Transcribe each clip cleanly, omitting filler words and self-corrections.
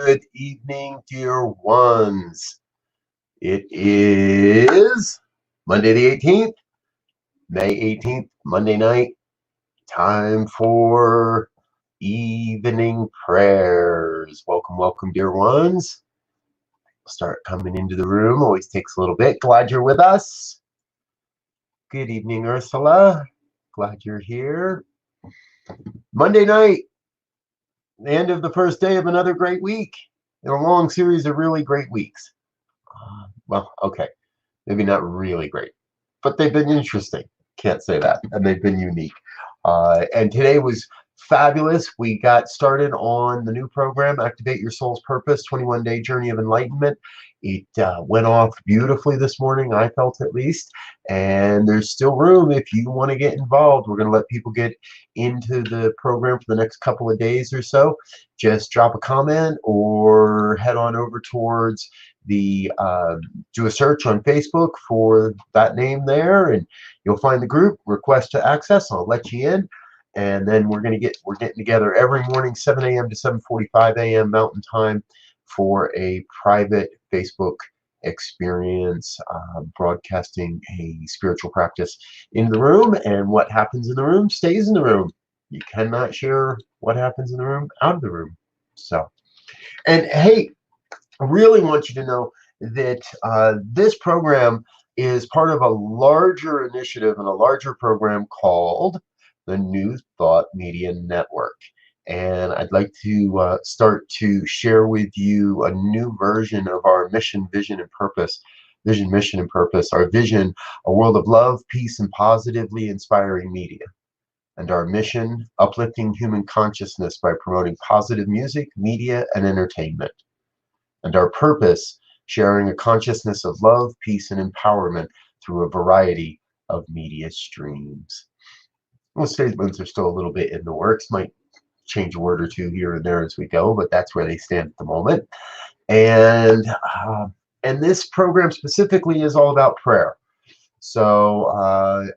Good evening, dear ones. It is Monday the 18th, May 18th, Monday night. Time for evening prayers. Welcome, welcome, dear ones. Start coming into the room. Always takes a little bit. Glad you're with us. Good evening, Ursula. Glad you're here. Monday night, the end of the first day of another great week in a long series of really great weeks. Well, okay, maybe not really great, but they've been interesting. Can't say that. And they've been unique. And today was fabulous. We got started on the new program, Activate Your Soul's Purpose, 21-Day Journey of Enlightenment. It went off beautifully this morning, I felt at least. And there's still room if you want to get involved. We're going to let people get into the program for the next couple of days or so. Just drop a comment or head on over towards the do a search on Facebook for that name there, and you'll find the group. Request to access. I'll let you in, and then we're getting together every morning, 7 a.m. to 7:45 a.m. Mountain Time, for a private Facebook experience, broadcasting a spiritual practice in the room, and what happens in the room stays in the room. You cannot share what happens in the room out of the room. So, and hey, I really want you to know that this program is part of a larger initiative and a larger program called the New Thought Media Network. And I'd like to start to share with you a new version of our mission, vision, and purpose. Vision, mission, and purpose. Our vision, a world of love, peace, and positively inspiring media. And our mission, uplifting human consciousness by promoting positive music, media, and entertainment. And our purpose, sharing a consciousness of love, peace, and empowerment through a variety of media streams. Most statements are still a little bit in the works, might change a word or two here and there as we go, but that's where they stand at the moment. And this program specifically is all about prayer. So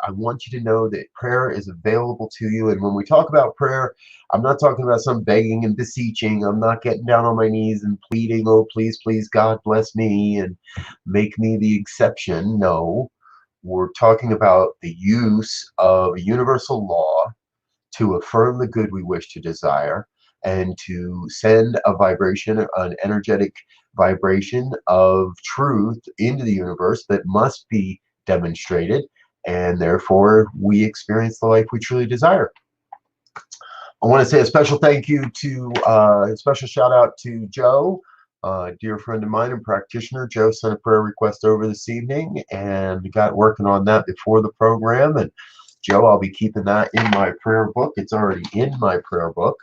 I want you to know that prayer is available to you. And when we talk about prayer, I'm not talking about some begging and beseeching. I'm not getting down on my knees and pleading, oh, please, please, God bless me and make me the exception. No, we're talking about the use of a universal law to affirm the good we wish to desire and to send a vibration, an energetic vibration of truth into the universe that must be demonstrated, and therefore we experience the life we truly desire. I want to say a special thank you to a special shout out to Joe, a dear friend of mine and practitioner. Joe sent a prayer request over this evening and got working on that before the program. And Joe, I'll be keeping that in my prayer book. It's already in my prayer book,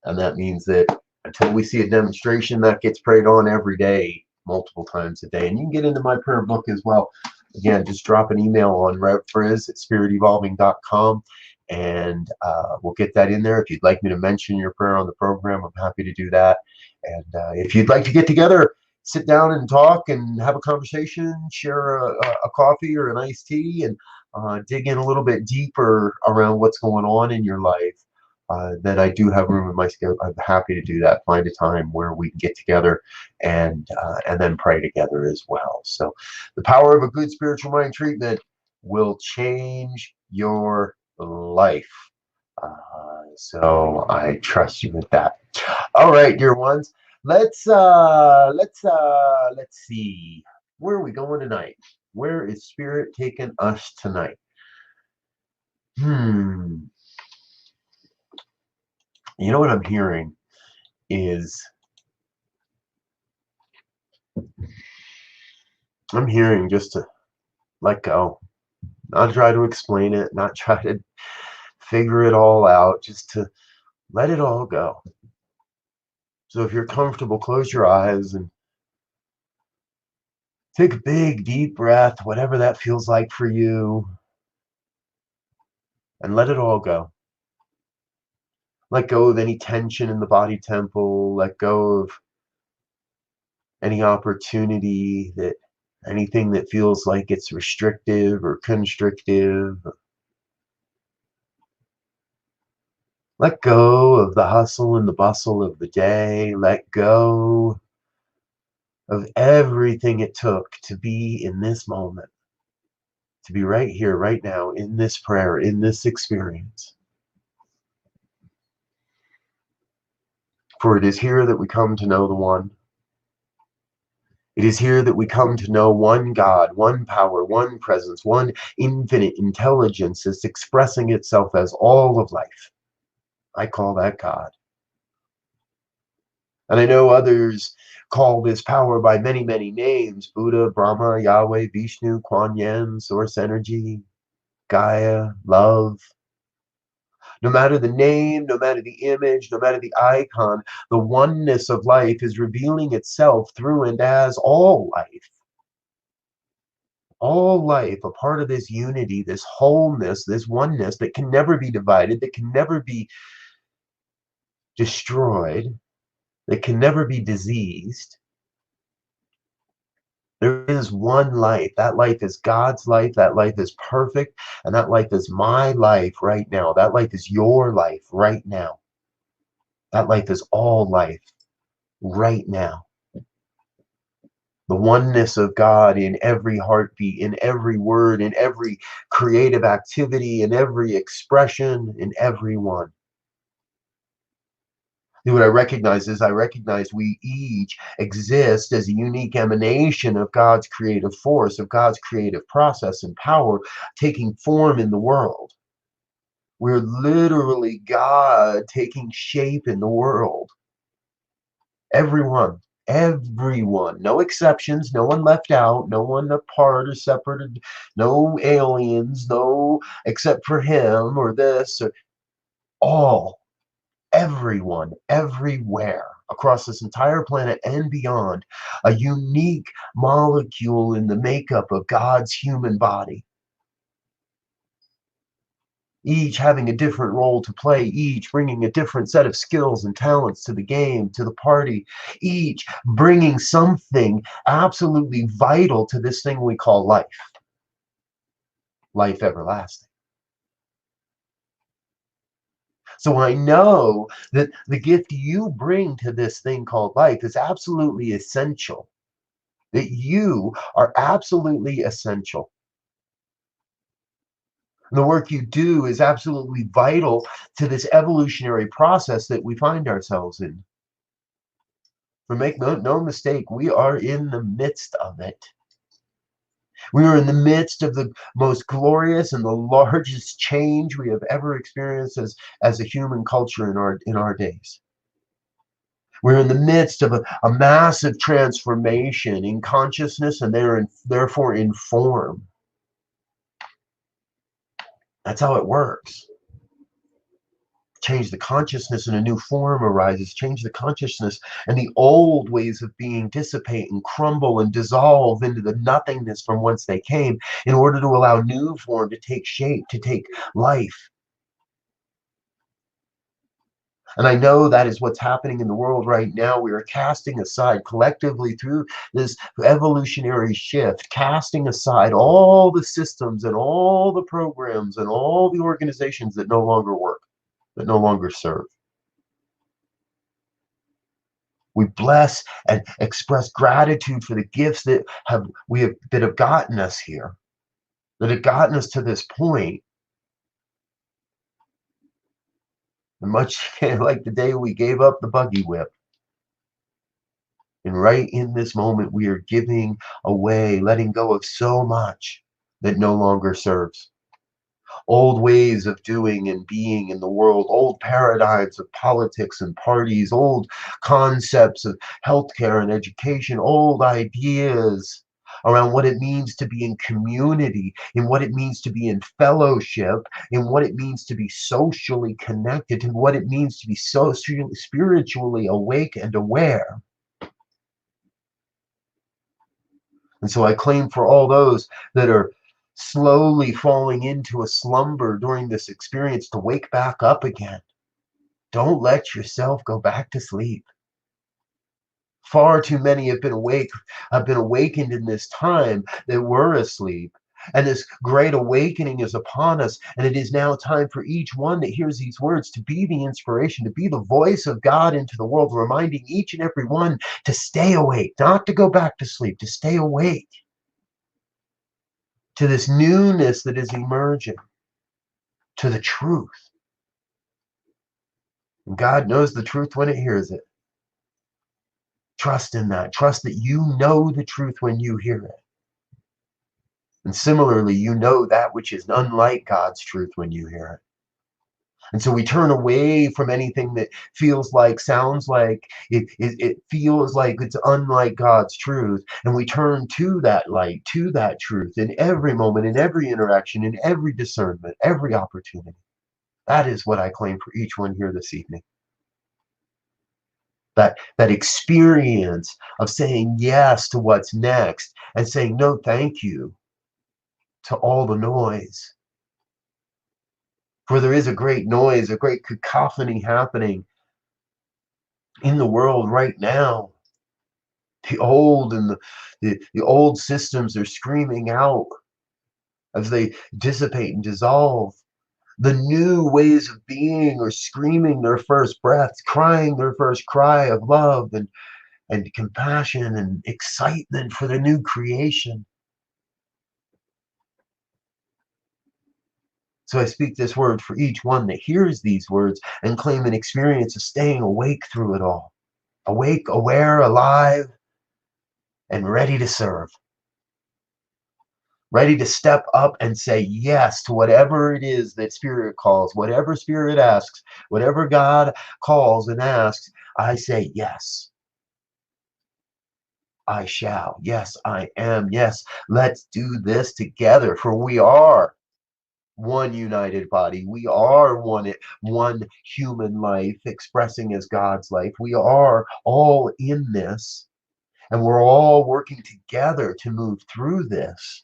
and that means that until we see a demonstration, that gets prayed on every day, multiple times a day. And you can get into my prayer book as well. Again, just drop an email on revfrizz@spiritevolving.com, and we'll get that in there. If you'd like me to mention your prayer on the program, I'm happy to do that. And if you'd like to get together, sit down and talk and have a conversation, share a coffee or an iced tea, and dig in a little bit deeper around what's going on in your life, then I do have room in my schedule. I'm happy to do that. Find a time where we can get together and then pray together as well. So the power of a good spiritual mind treatment will change your life. So I trust you with that. All right, dear ones. Let's see. Where are we going tonight? Where is Spirit taking us tonight? You know what I'm hearing is, I'm hearing just to let go, not try to explain it, not try to figure it all out, just to let it all go. So if you're comfortable, close your eyes and take a big, deep breath, whatever that feels like for you, and let it all go. Let go of any tension in the body temple. Let go of any opportunity, that anything that feels like it's restrictive or constrictive. Let go of the hustle and the bustle of the day. Let go of everything it took to be in this moment, to be right here, right now, in this prayer, in this experience. For it is here that we come to know the One. It is here that we come to know one God, one power, one presence, one infinite intelligence is expressing itself as all of life. I call that God. And I know others call this power by many, many names: Buddha, Brahma, Yahweh, Vishnu, Kuan Yin, Source Energy, Gaia, Love. No matter the name, no matter the image, no matter the icon, the oneness of life is revealing itself through and as all life. All life, a part of this unity, this wholeness, this oneness that can never be divided, that can never be destroyed, that can never be diseased. There is one life. That life is God's life. That life is perfect. And that life is my life right now. That life is your life right now. That life is all life right now. The oneness of God in every heartbeat, in every word, in every creative activity, in every expression, in everyone. What I recognize is I recognize we each exist as a unique emanation of God's creative force, of God's creative process and power taking form in the world. We're literally God taking shape in the world. Everyone, everyone, no exceptions, no one left out, no one apart or separated, no aliens, no except for him or this, or all. Everyone, everywhere, across this entire planet and beyond, a unique molecule in the makeup of God's human body. Each having a different role to play, each bringing a different set of skills and talents to the game, to the party, each bringing something absolutely vital to this thing we call life, life everlasting. So I know that the gift you bring to this thing called life is absolutely essential, that you are absolutely essential. And the work you do is absolutely vital to this evolutionary process that we find ourselves in. For make no mistake, we are in the midst of it. We are in the midst of the most glorious and the largest change we have ever experienced as a human culture in our days. We're in the midst of a massive transformation in consciousness and therefore in form. That's how it works. Change the consciousness and a new form arises. Change the consciousness and the old ways of being dissipate and crumble and dissolve into the nothingness from whence they came in order to allow new form to take shape, to take life. And I know that is what's happening in the world right now. We are casting aside collectively through this evolutionary shift, casting aside all the systems and all the programs and all the organizations that no longer work, that no longer serve. We bless and express gratitude for the gifts that have gotten us here, that have gotten us to this point. And much like the day we gave up the buggy whip. And right in this moment, we are giving away, letting go of so much that no longer serves. Old ways of doing and being in the world, old paradigms of politics and parties, old concepts of healthcare and education, old ideas around what it means to be in community, in what it means to be in fellowship, in what it means to be socially connected, and what it means to be so spiritually awake and aware. And so I claim for all those that are slowly falling into a slumber during this experience to wake back up again. Don't let yourself go back to sleep. Far too many have been awakened in this time that were asleep. And this great awakening is upon us. And it is now time for each one that hears these words to be the inspiration, to be the voice of God into the world, reminding each and every one to stay awake, not to go back to sleep, to stay awake to this newness that is emerging, to the truth. And God knows the truth when it hears it. Trust in that. Trust that you know the truth when you hear it. And similarly, you know that which is unlike God's truth when you hear it. And so we turn away from anything that feels like, sounds like, it feels like it's unlike God's truth. And we turn to that light, to that truth in every moment, in every interaction, in every discernment, every opportunity. That is what I claim for each one here this evening. That experience of saying yes to what's next and saying no thank you to all the noise. For there is a great noise, a great cacophony happening in the world right now. The old and the old systems are screaming out as they dissipate and dissolve. The new ways of being are screaming their first breaths, crying their first cry of love and compassion and excitement for the new creation. So I speak this word for each one that hears these words and claim an experience of staying awake through it all. Awake, aware, alive, and ready to serve. Ready to step up and say yes to whatever it is that Spirit calls, whatever Spirit asks, whatever God calls and asks, I say yes. I shall. Yes, I am. Yes, let's do this together, for we are one united body. We are one human life expressing as God's life. We are all in this, and we're all working together to move through this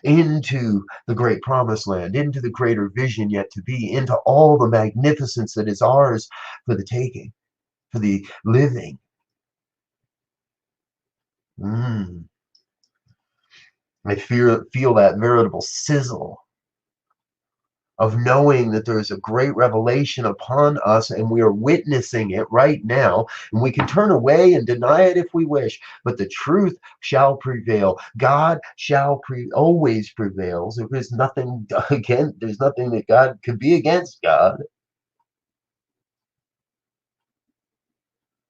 into the great promised land, into the greater vision yet to be, into all the magnificence that is ours for the taking, for the living. I feel that veritable sizzle of knowing that there is a great revelation upon us and we are witnessing it right now. And we can turn away and deny it if we wish, but the truth shall prevail. God shall always prevails. There is nothing again. There's nothing that God could be against God.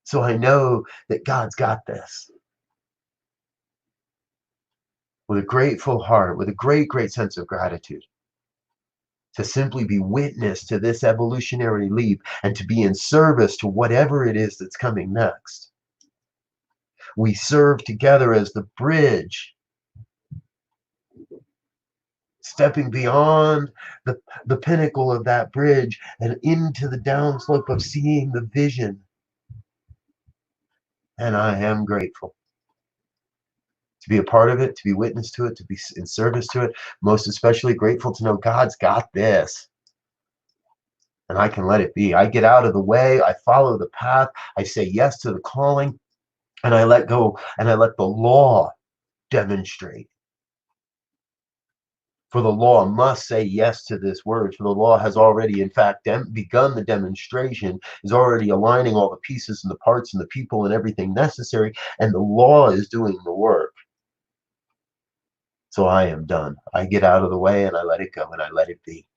So I know that God's got this. With a grateful heart, with a great, great sense of gratitude, to simply be witness to this evolutionary leap and to be in service to whatever it is that's coming next. We serve together as the bridge, stepping beyond the pinnacle of that bridge and into the downslope of seeing the vision. And I am grateful to be a part of it, to be witness to it, to be in service to it. Most especially grateful to know God's got this. And I can let it be. I get out of the way. I follow the path. I say yes to the calling. And I let go and I let the law demonstrate. For the law must say yes to this word. For the law has already, in fact, begun the demonstration, is already aligning all the pieces and the parts and the people and everything necessary. And the law is doing the work. So I am done. I get out of the way and I let it go and I let it be.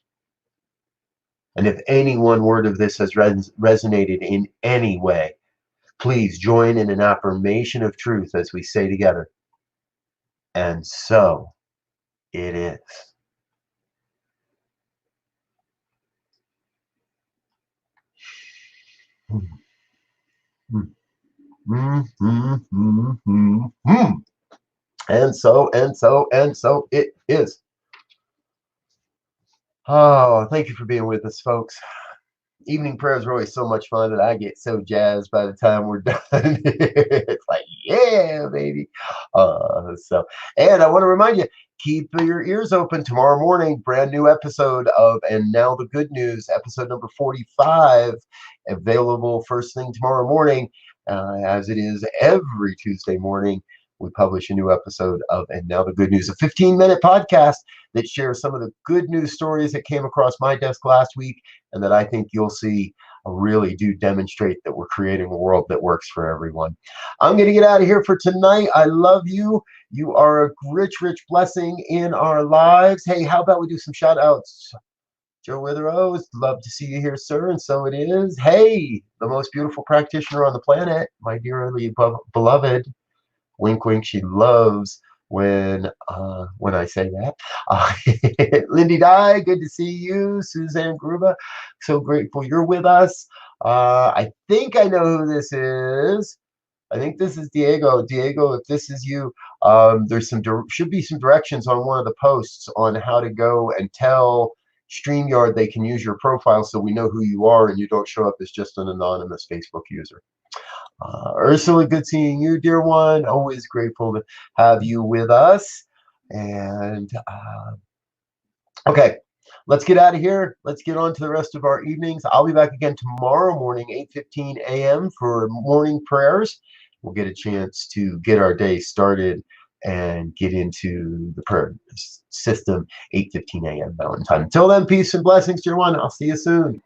And if any one word of this has resonated in any way, please join in an affirmation of truth as we say together. And so it is. And so it is. Oh, thank you for being with us, folks. Evening prayers are always so much fun that I get so jazzed by the time we're done. It's like, yeah, baby. And I want to remind you, keep your ears open tomorrow morning. Brand new episode of And Now the Good News, episode number 45, available first thing tomorrow morning, as it is every Tuesday morning. we publish a new episode of And Now the Good News, a 15-minute podcast that shares some of the good news stories that came across my desk last week and that I think you'll see really do demonstrate that we're creating a world that works for everyone. I'm going to get out of here for tonight. I love you. You are a rich, rich blessing in our lives. Hey, how about we do some shout outs? Joe Witherose, love to see you here, sir, and so it is. Hey, the most beautiful practitioner on the planet, my dearly beloved. Wink, wink. She loves when I say that. Lindy Dye, good to see you. Suzanne Gruba, so grateful you're with us. I think I know who this is. I think this is Diego. Diego, if this is you, there's should be some directions on one of the posts on how to go and tell StreamYard they can use your profile so we know who you are and you don't show up as just an anonymous Facebook user. Ursula, good seeing you, dear one. Always grateful to have you with us. And okay, let's get out of here. Let's get on to the rest of our evenings. I'll be back again tomorrow morning, 8:15 a.m. for morning prayers. We'll get a chance to get our day started and get into the prayer system, 8:15 a.m. Mountain Time. Until then, peace and blessings, dear one. I'll see you soon.